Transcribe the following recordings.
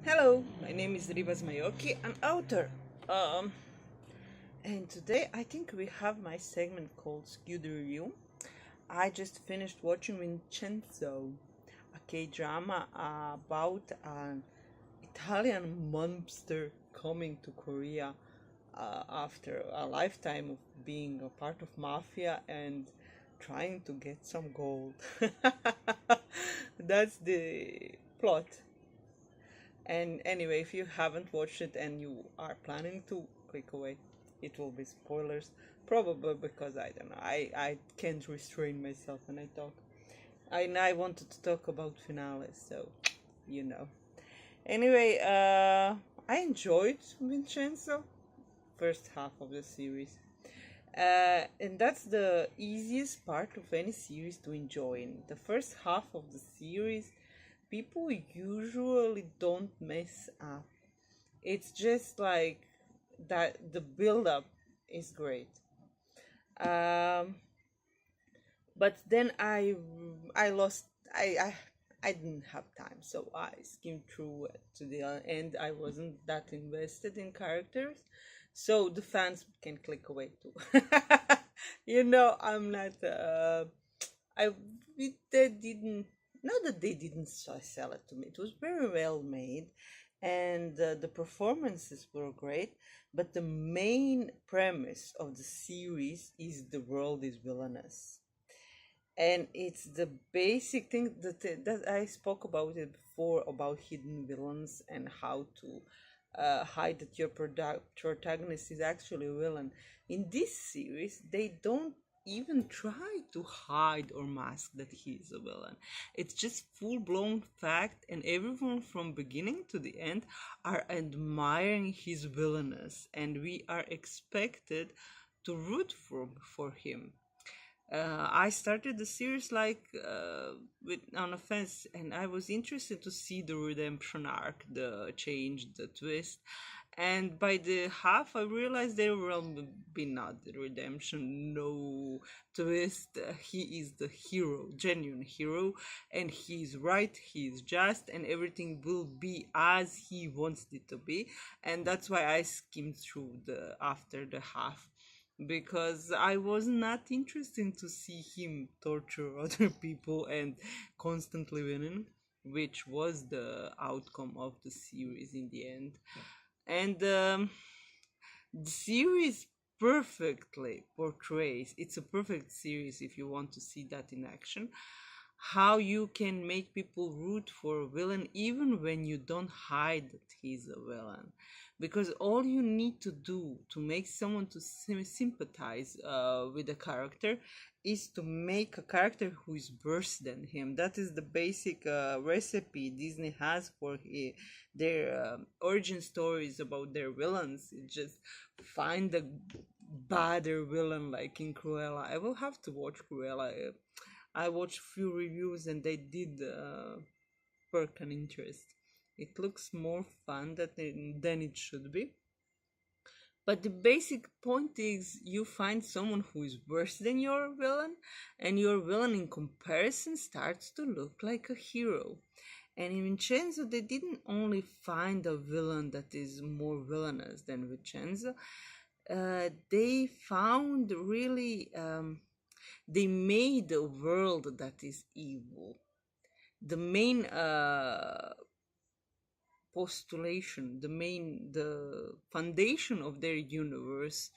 Hello, my name is Rivas Mayoki, an author. Um, and today I think we have my segment called Skew the Review. I just finished watching Vincenzo, a K-drama about an Italian monster coming to Korea after a lifetime of being a part of mafia and trying to get some gold. That's the plot. And anyway, if you haven't watched it and you are planning to, click away. It will be spoilers, probably because I don't know. I can't restrain myself when I talk. I wanted to talk about finales, so you know. Anyway, I enjoyed Vincenzo first half of the series. And that's the easiest part of any series to enjoy. In the first half of the series, people usually don't mess up. It's just like that the build up is great. Um, but then I lost I didn't have time, so I skimmed through it to the end. I wasn't that invested in characters, so the fans can click away too. I'm not. I they didn't. Not that they didn't sell it to me. It was very well made, and the performances were great. But the main premise of the series is the world is villainous, and it's the basic thing that I spoke about it before about hidden villains and how to hide that your protagonist is actually a villain. In this series, they don't even try to hide or mask that he is a villain. It's just full blown fact, and everyone from beginning to the end are admiring his villainous, and we are expected to root for him. I started the series like with on a fence, and I was interested to see the redemption arc, the change, the twist. And by the half, I realized there will be not the redemption, no twist. He is the hero, genuine hero, and he's right, he's just, and everything will be as he wants it to be. And that's why I skimmed through the after the half, because I was not interested to see him torture other people and constantly winning, which was the outcome of the series in the end. And the series perfectly portrays, it's a perfect series if you want to see that in action, how you can make people root for a villain even when you don't hide that he's a villain, because all you need to do to make someone to sympathize with a character is to make a character who is worse than him. That is the basic recipe Disney has for their origin stories about their villains. It just find a badder villain, like in Cruella. I will have to watch Cruella. I watched few reviews and they did perk an interest. It looks more fun than it should be. But the basic point is you find someone who is worse than your villain, and your villain in comparison starts to look like a hero. And in Vincenzo, they didn't only find a villain that is more villainous than Vincenzo, they found really, they made a world that is evil. The main postulation, the foundation of their universe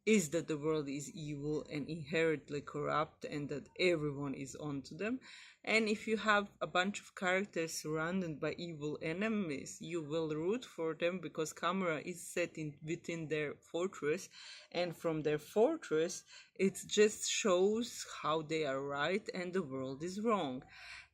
is that the world is evil and inherently corrupt and that everyone is onto them. And if you have a bunch of characters surrounded by evil enemies, you will root for them because camera is set in within their fortress, and from their fortress it just shows how they are right and the world is wrong.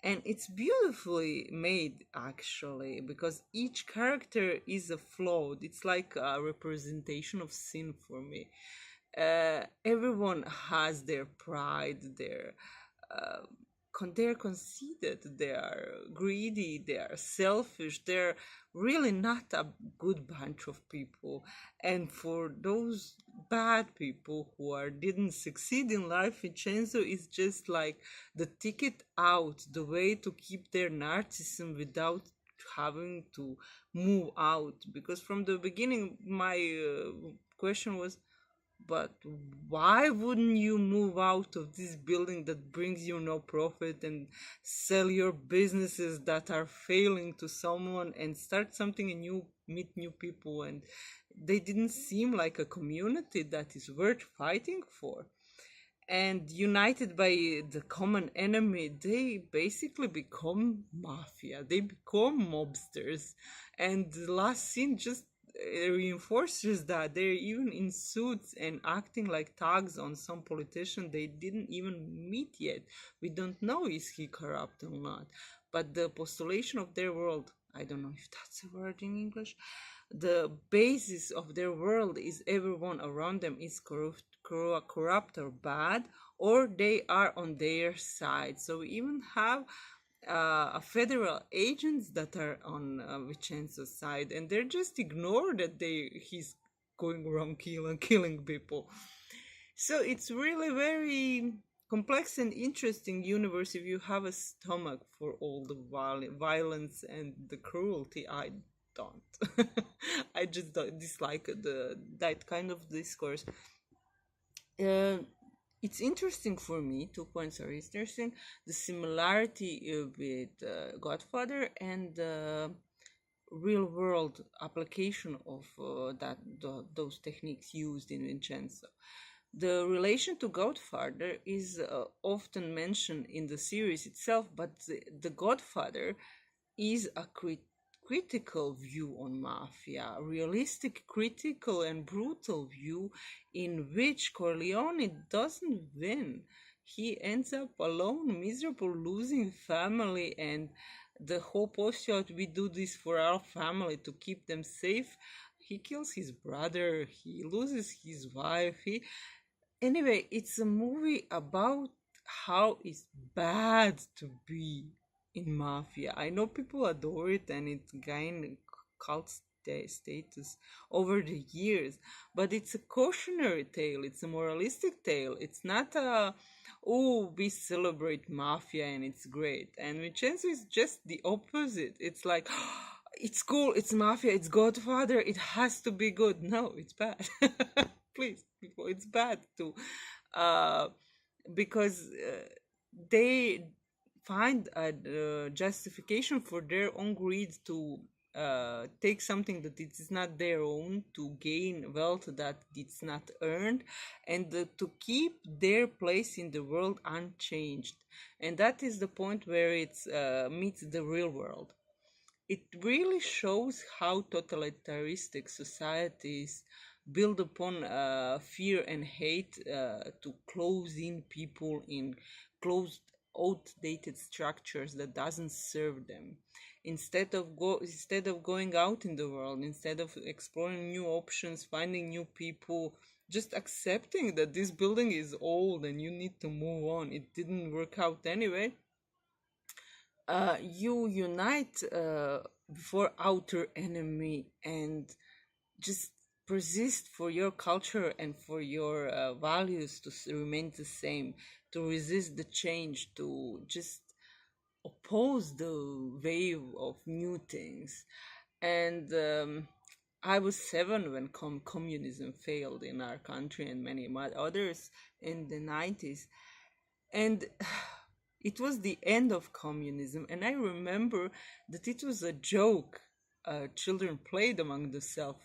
And it's beautifully made actually, because each character is a flawed, it's like a representation of sin for me. Everyone has their pride, uh, they're conceited, they are greedy, they are selfish, they're really not a good bunch of people. And for those bad people who are didn't succeed in life, Vincenzo is just like the ticket out, the way to keep their narcissism without having to move out. Because from the beginning, my question was, but why wouldn't you move out of this building that brings you no profit and sell your businesses that are failing to someone and start something new, meet new people? And they didn't seem like a community that is worth fighting for. And united by the common enemy, they basically become mafia, they become mobsters. And the last scene just reinforces that they're even in suits and acting like thugs on some politician they didn't even meet yet. We don't know is he corrupt or not, but the postulation of their world, I don't know if that's a word in English, the basis of their world is everyone around them is corrupt or bad, or they are on their side. So we even have a federal agents that are on Vincenzo's side, and they're just ignored that he's going around killing people. So it's really very complex and interesting universe if you have a stomach for all the violence and the cruelty. I don't. I just don't dislike that kind of discourse. Uh, it's interesting for me. 2 points are interesting. The similarity with Godfather and the real world application of those techniques used in Vincenzo. The relation to Godfather is often mentioned in the series itself, but the Godfather is a critical view on mafia, realistic, critical, and brutal view in which Corleone doesn't win. He ends up alone, miserable, losing family, and the whole postulate, we do this for our family to keep them safe. He kills his brother, he loses his wife. Anyway, it's a movie about how it's bad to be in mafia. I know people adore it and it gained cult status over the years, but it's a cautionary tale. It's a moralistic tale. It's not a, oh, we celebrate mafia and it's great. And Vincenzo is just the opposite. It's like, it's cool, it's mafia, it's Godfather, it has to be good. No, it's bad. Please, people, it's bad too. Uh, because they find a justification for their own greed to take something that it is not their own, to gain wealth that it's not earned, and to keep their place in the world unchanged. And that is the point where it meets the real world. It really shows how totalitarianistic societies build upon fear and hate to close in people in closed, outdated structures that doesn't serve them. Instead of going out in the world, instead of exploring new options, finding new people, just accepting that this building is old and you need to move on. It didn't work out anyway. You unite before outer enemy and just persist for your culture and for your values to remain the same, to resist the change, to just oppose the wave of new things. And I was 7 when communism failed in our country and many others in the 90s. And it was the end of communism, and I remember that it was a joke children played among themselves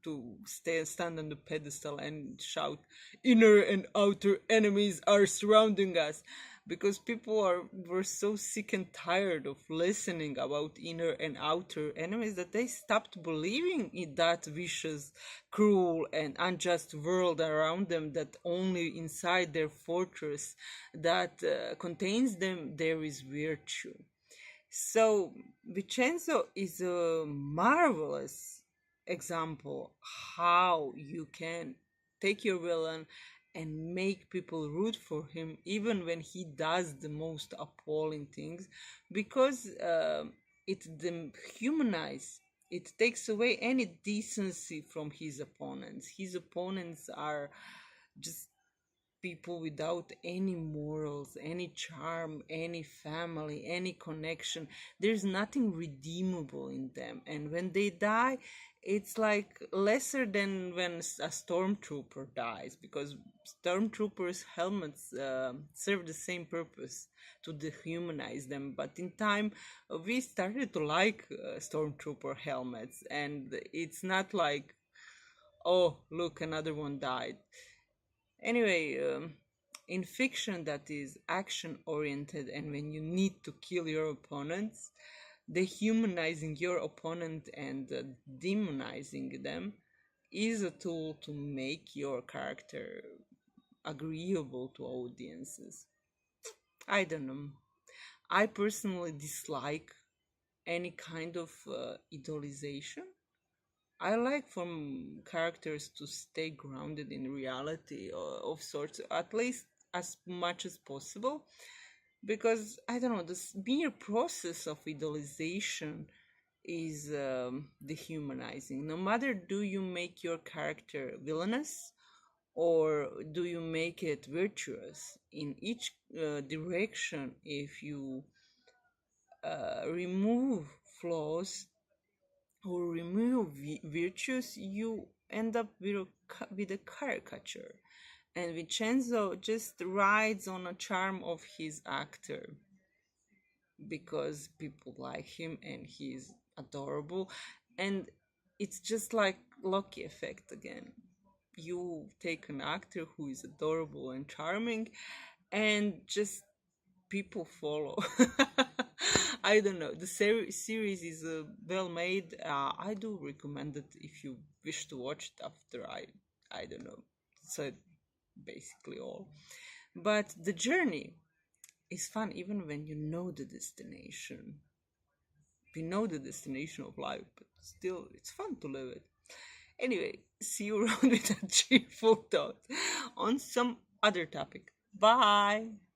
to stand on the pedestal and shout, inner and outer enemies are surrounding us, because people were so sick and tired of listening about inner and outer enemies that they stopped believing in that vicious, cruel, and unjust world around them, that only inside their fortress that contains them there is virtue. So Vincenzo is a marvelous example how you can take your villain and make people root for him even when he does the most appalling things, because it dehumanizes, it takes away any decency from his opponents. His opponents are just people without any morals, any charm, any family, any connection. There's nothing redeemable in them. And when they die, it's like lesser than when a stormtrooper dies, because stormtroopers' helmets serve the same purpose, to dehumanize them. But in time, we started to like stormtrooper helmets, and it's not like, oh, look, another one died. Anyway, in fiction that is action oriented, and when you need to kill your opponents, dehumanizing your opponent and demonizing them is a tool to make your character agreeable to audiences. I don't know. I personally dislike any kind of idolization. I like from characters to stay grounded in reality of sorts, at least as much as possible, because I don't know, this mere process of idolization is dehumanizing. No matter do you make your character villainous or do you make it virtuous, in each direction, if you remove flaws or remove virtues, you end up with with a caricature. And Vincenzo just rides on a charm of his actor because people like him and he's adorable. And it's just like Loki effect again. You take an actor who is adorable and charming, and just people follow. I don't know. The series is well made. I do recommend it if you wish to watch it after I don't know, said basically all. But the journey is fun even when you know the destination. We know the destination of life, but still it's fun to live it. Anyway, see you around with a cheerful thought on some other topic. Bye.